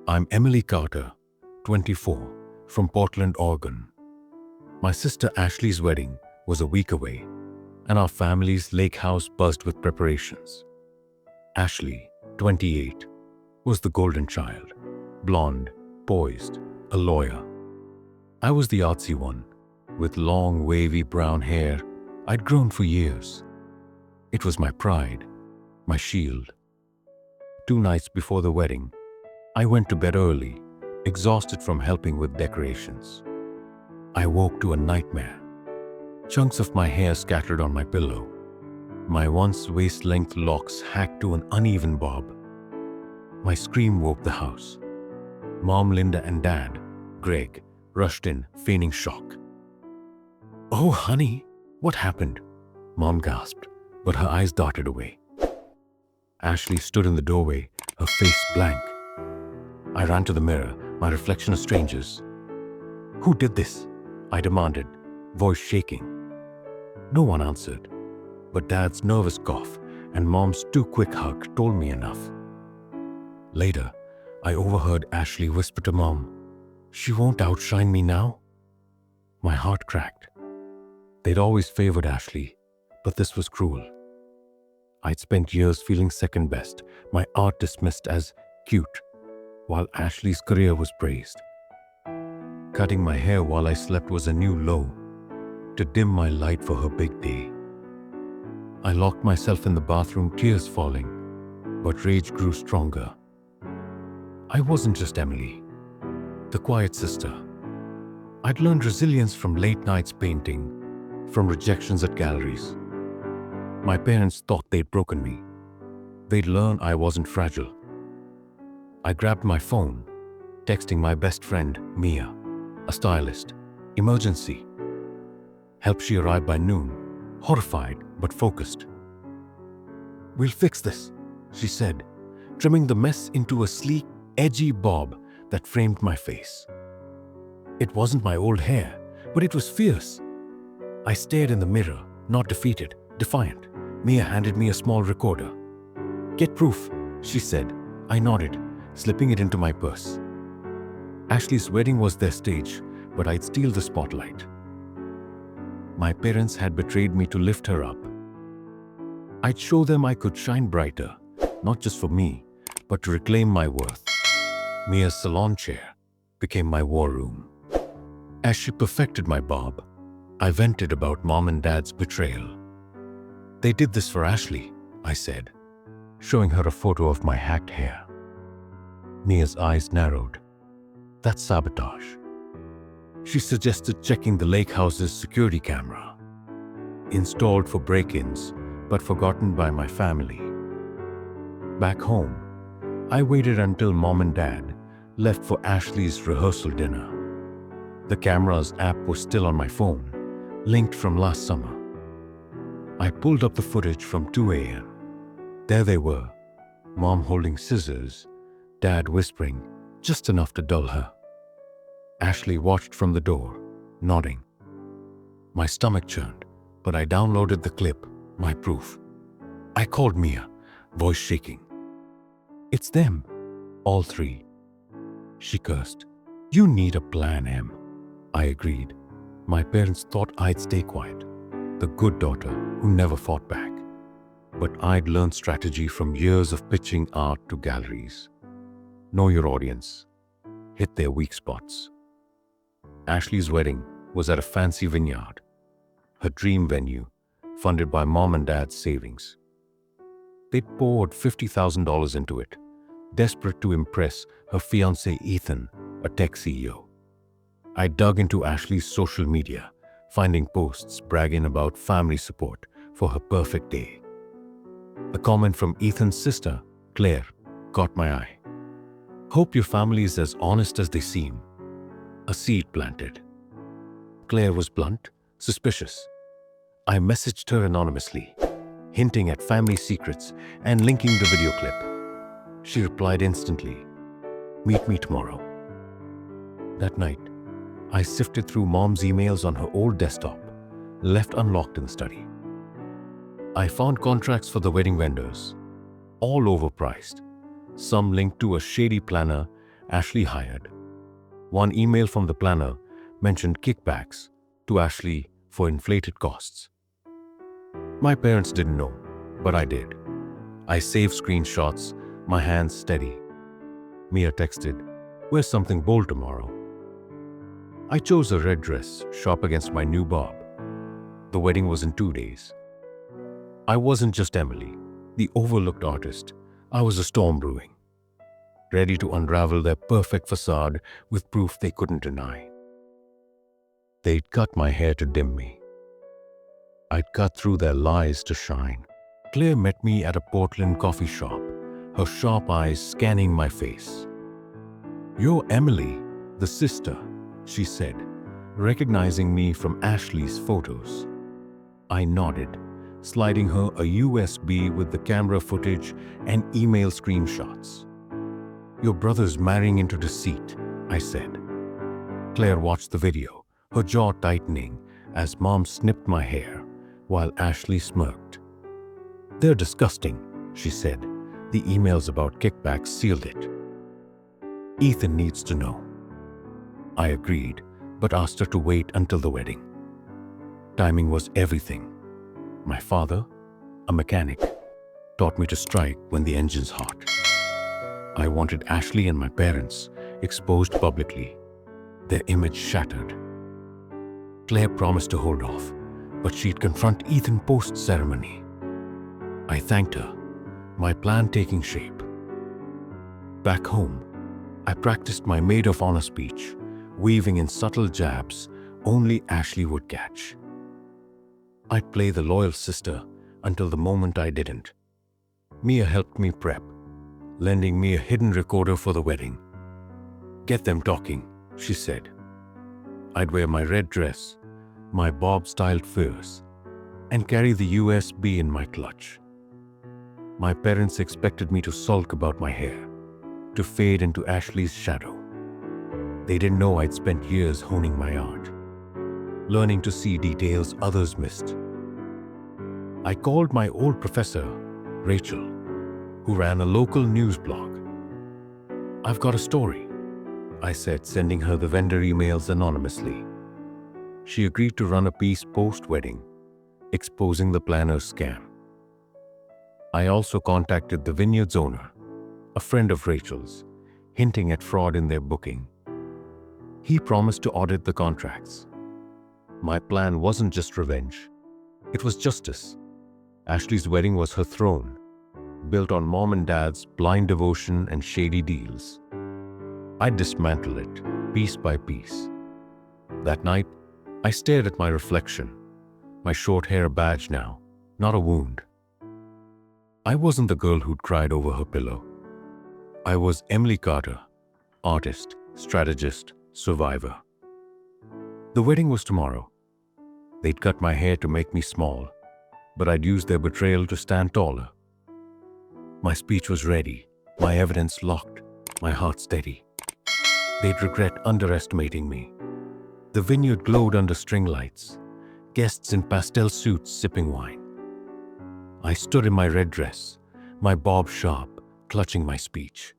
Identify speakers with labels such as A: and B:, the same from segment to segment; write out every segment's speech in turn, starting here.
A: I'm Emily Carter, 24, from Portland, Oregon. My sister Ashley's wedding was a week away, and our family's lake house buzzed with preparations. Ashley, 28, was the golden child, blonde, poised, a lawyer. I was the artsy one, with long, wavy brown hair I'd grown for years. It was my pride, my shield. 2 nights before the wedding, I went to bed early, exhausted from helping with decorations. I woke to a nightmare. Chunks of my hair scattered on my pillow. My once waist-length locks hacked to an uneven bob. My scream woke the house. Mom Linda and Dad, Greg, rushed in, feigning shock. "Oh, honey, what happened?" Mom gasped, but her eyes darted away. Ashley stood in the doorway, her face blank. I ran to the mirror, my reflection of strangers. "Who did this?" I demanded, voice shaking. No one answered, but Dad's nervous cough and Mom's too quick hug told me enough. Later, I overheard Ashley whisper to Mom, "She won't outshine me now." My heart cracked. They'd always favored Ashley, but this was cruel. I'd spent years feeling second best, my art dismissed as cute, while Ashley's career was praised. Cutting my hair while I slept was a new low, to dim my light for her big day. I locked myself in the bathroom, tears falling, but rage grew stronger. I wasn't just Emily, the quiet sister. I'd learned resilience from late nights painting, from rejections at galleries. My parents thought they'd broken me. They'd learn I wasn't fragile. I grabbed my phone, texting my best friend, Mia, a stylist. "Emergency." Help she arrived by noon, horrified but focused. "We'll fix this," she said, trimming the mess into a sleek, edgy bob that framed my face. It wasn't my old hair, but it was fierce. I stared in the mirror, not defeated, defiant. Mia handed me a small recorder. "Get proof," she said. I nodded, slipping it into my purse. Ashley's wedding was their stage, but I'd steal the spotlight. My parents had betrayed me to lift her up. I'd show them I could shine brighter, not just for me, but to reclaim my worth. Mia's salon chair became my war room. As she perfected my bob, I vented about Mom and Dad's betrayal. "They did this for Ashley," I said, showing her a photo of my hacked hair. Mia's eyes narrowed. "That's sabotage." She suggested checking the lake house's security camera, installed for break-ins, but forgotten by my family. Back home, I waited until Mom and Dad left for Ashley's rehearsal dinner. The camera's app was still on my phone, linked from last summer. I pulled up the footage from 2 a.m. There they were, Mom holding scissors, Dad whispering, just enough to dull her. Ashley watched from the door, nodding. My stomach churned, but I downloaded the clip, my proof. I called Mia, voice shaking. "It's them, all 3. She cursed. "You need a plan, Em." I agreed. My parents thought I'd stay quiet, the good daughter who never fought back. But I'd learned strategy from years of pitching art to galleries. Know your audience. Hit their weak spots. Ashley's wedding was at a fancy vineyard, her dream venue, funded by Mom and Dad's savings. They'd poured $50,000 into it, desperate to impress her fiancé Ethan, a tech CEO. I dug into Ashley's social media, finding posts bragging about family support for her perfect day. A comment from Ethan's sister, Claire, caught my eye. "Hope your family is as honest as they seem." A seed planted. Claire was blunt, suspicious. I messaged her anonymously, hinting at family secrets and linking the video clip. She replied instantly, "Meet me tomorrow." That night, I sifted through Mom's emails on her old desktop, left unlocked in the study. I found contracts for the wedding vendors, all overpriced, some linked to a shady planner Ashley hired. One email from the planner mentioned kickbacks to Ashley for inflated costs. My parents didn't know, but I did. I saved screenshots, my hands steady. Mia texted, "Wear something bold tomorrow." I chose a red dress, sharp against my new bob. The wedding was in 2 days. I wasn't just Emily, the overlooked artist. I was a storm brewing, ready to unravel their perfect facade with proof they couldn't deny. They'd cut my hair to dim me. I'd cut through their lies to shine. Claire met me at a Portland coffee shop, her sharp eyes scanning my face. "You're Emily, the sister," she said, recognizing me from Ashley's photos. I nodded, sliding her a USB with the camera footage and email screenshots. "Your brother's marrying into deceit," I said. Claire watched the video, her jaw tightening as Mom snipped my hair while Ashley smirked. "They're disgusting," she said. The emails about kickbacks sealed it. "Ethan needs to know." I agreed, but asked her to wait until the wedding. Timing was everything. My father, a mechanic, taught me to strike when the engine's hot. I wanted Ashley and my parents exposed publicly, their image shattered. Claire promised to hold off, but she'd confront Ethan post-ceremony. I thanked her, my plan taking shape. Back home, I practiced my maid of honor speech, weaving in subtle jabs only Ashley would catch. I'd play the loyal sister until the moment I didn't. Mia helped me prep, lending me a hidden recorder for the wedding. "Get them talking," she said. I'd wear my red dress, my bob-styled furs, and carry the USB in my clutch. My parents expected me to sulk about my hair, to fade into Ashley's shadow. They didn't know I'd spent years honing my art, learning to see details others missed. I called my old professor, Rachel, who ran a local news blog. "I've got a story," I said, sending her the vendor emails anonymously. She agreed to run a piece post-wedding, exposing the planner's scam. I also contacted the vineyard's owner, a friend of Rachel's, hinting at fraud in their booking. He promised to audit the contracts. My plan wasn't just revenge. It was justice. Ashley's wedding was her throne, built on Mom and Dad's blind devotion and shady deals. I'd dismantle it, piece by piece. That night, I stared at my reflection, my short hair a badge now, not a wound. I wasn't the girl who'd cried over her pillow. I was Emily Carter, artist, strategist, survivor. The wedding was tomorrow. They'd cut my hair to make me small, but I'd use their betrayal to stand taller. My speech was ready, my evidence locked, my heart steady. They'd regret underestimating me. The vineyard glowed under string lights, guests in pastel suits sipping wine. I stood in my red dress, my bob sharp, clutching my speech.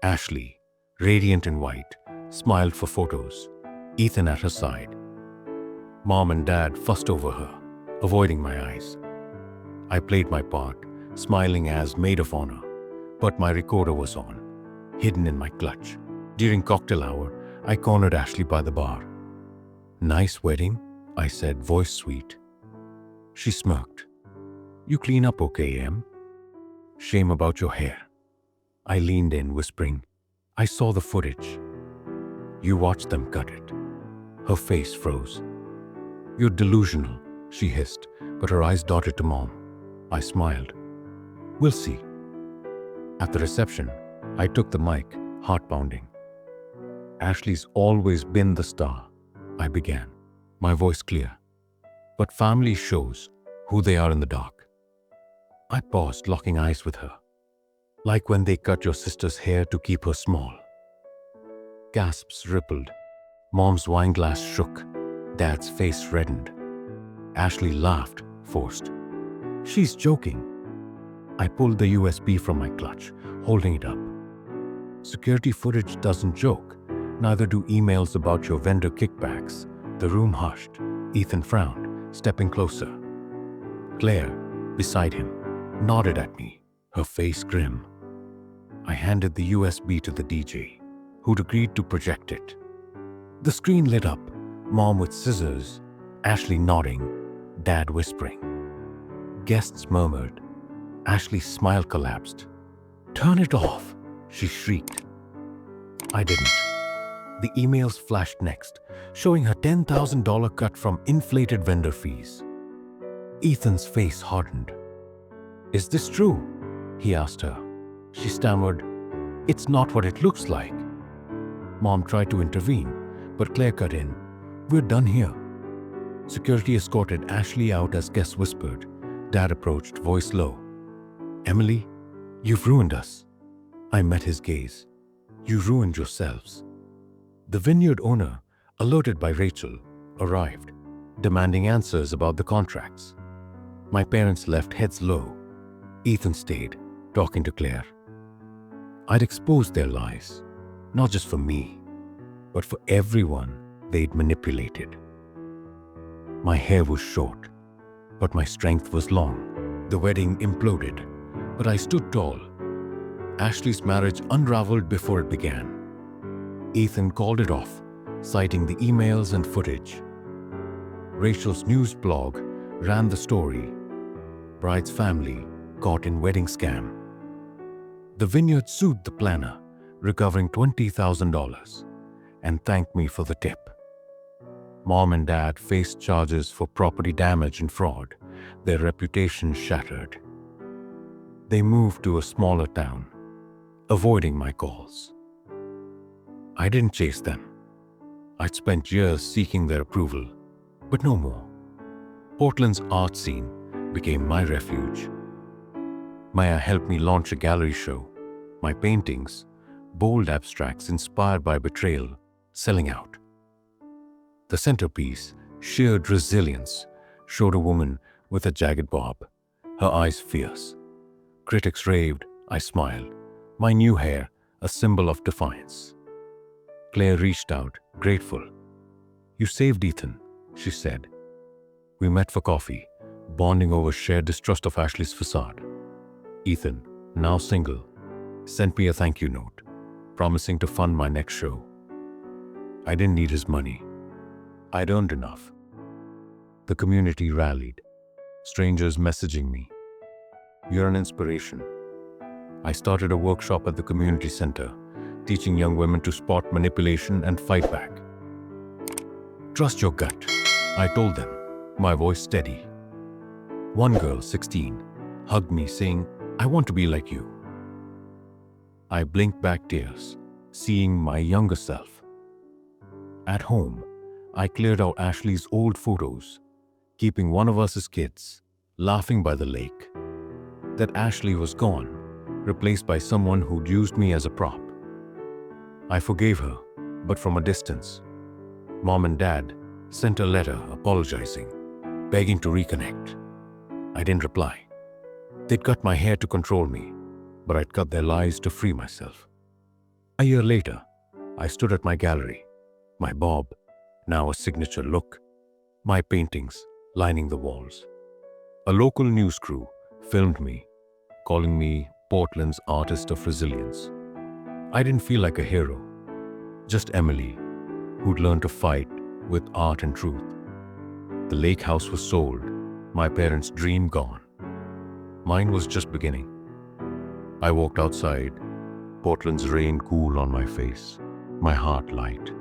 A: Ashley, radiant in white, smiled for photos, Ethan at her side. Mom and Dad fussed over her, avoiding my eyes. I played my part, smiling as maid of honor, but my recorder was on, hidden in my clutch. During cocktail hour, I cornered Ashley by the bar. "Nice wedding," I said, voice sweet. She smirked. "You clean up okay, Em? Shame about your hair." I leaned in, whispering, "I saw the footage." "You watched them cut it." Her face froze. "You're delusional," she hissed, but her eyes darted to Mom. I smiled. "We'll see." At the reception, I took the mic, heart pounding. "Ashley's always been the star," I began, my voice clear. "But family shows who they are in the dark." I paused, locking eyes with her. "Like when they cut your sister's hair to keep her small." Gasps rippled. Mom's wine glass shook. Dad's face reddened. Ashley laughed, forced. "She's joking." I pulled the USB from my clutch, holding it up. Security footage doesn't joke. Neither do emails about your vendor kickbacks. The room hushed. Ethan frowned, stepping closer. Claire, beside him, nodded at me, her face grim. I handed the USB to the DJ, who'd agreed to project it. The screen lit up, Mom with scissors, Ashley nodding, Dad whispering. Guests murmured. Ashley's smile collapsed. "Turn it off," she shrieked. I didn't. The emails flashed next, showing her $10,000 cut from inflated vendor fees. Ethan's face hardened. "Is this true?" he asked her. She stammered, "It's not what it looks like." Mom tried to intervene, but Claire cut in. "We're done here." Security escorted Ashley out as guests whispered. Dad approached, voice low. "Emily, you've ruined us." I met his gaze. "You ruined yourselves." The vineyard owner, alerted by Rachel, arrived, demanding answers about the contracts. My parents left heads low. Ethan stayed, talking to Claire. I'd exposed their lies, not just for me, but for everyone they'd manipulated. My hair was short, but my strength was long. The wedding imploded, but I stood tall. Ashley's marriage unraveled before it began. Ethan called it off, citing the emails and footage. Rachel's news blog ran the story. Bride's family caught in wedding scam. The vineyard sued the planner, recovering $20,000, and thanked me for the tip. Mom and Dad faced charges for property damage and fraud, their reputation shattered. They moved to a smaller town, avoiding my calls. I didn't chase them. I'd spent years seeking their approval, but no more. Portland's art scene became my refuge. Maya helped me launch a gallery show. My paintings, bold abstracts inspired by Betrayal, selling out. The centerpiece, Sheared Resilience, showed a woman with a jagged bob, her eyes fierce. Critics raved, I smiled. My new hair, a symbol of defiance. Claire reached out, grateful. "You saved Ethan," she said. We met for coffee, bonding over shared distrust of Ashley's facade. Ethan, now single, sent me a thank you note, promising to fund my next show. I didn't need his money. I'd earned enough. The community rallied, strangers messaging me. "You're an inspiration." I started a workshop at the community center, teaching young women to spot manipulation and fight back. "Trust your gut," I told them, my voice steady. One girl, 16, hugged me saying, "I want to be like you." I blinked back tears, seeing my younger self. At home, I cleared out Ashley's old photos, keeping one of us as kids, laughing by the lake. That Ashley was gone, replaced by someone who'd used me as a prop. I forgave her, but from a distance. Mom and Dad sent a letter apologizing, begging to reconnect. I didn't reply. They'd cut my hair to control me, but I'd cut their lies to free myself. A year later, I stood at my gallery, my bob, now a signature look, my paintings lining the walls. A local news crew filmed me, calling me Portland's artist of resilience. I didn't feel like a hero, just Emily, who'd learned to fight with art and truth. The lake house was sold, my parents' dream gone. Mine was just beginning. I walked outside, Portland's rain cool on my face, my heart light.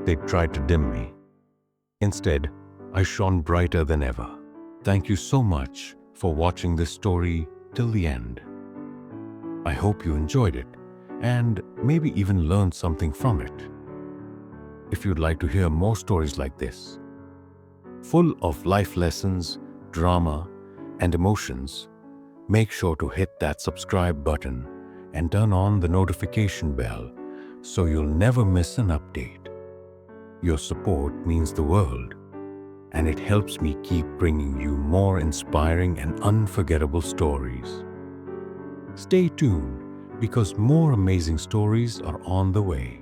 A: They tried to dim me. Instead, I shone brighter than ever. Thank you so much for watching this story till the end. I hope you enjoyed it and maybe even learned something from it. If you'd like to hear more stories like this, full of life lessons, drama, and emotions, make sure to hit that subscribe button and turn on the notification bell so you'll never miss an update. Your support means the world, and it helps me keep bringing you more inspiring and unforgettable stories. Stay tuned because more amazing stories are on the way.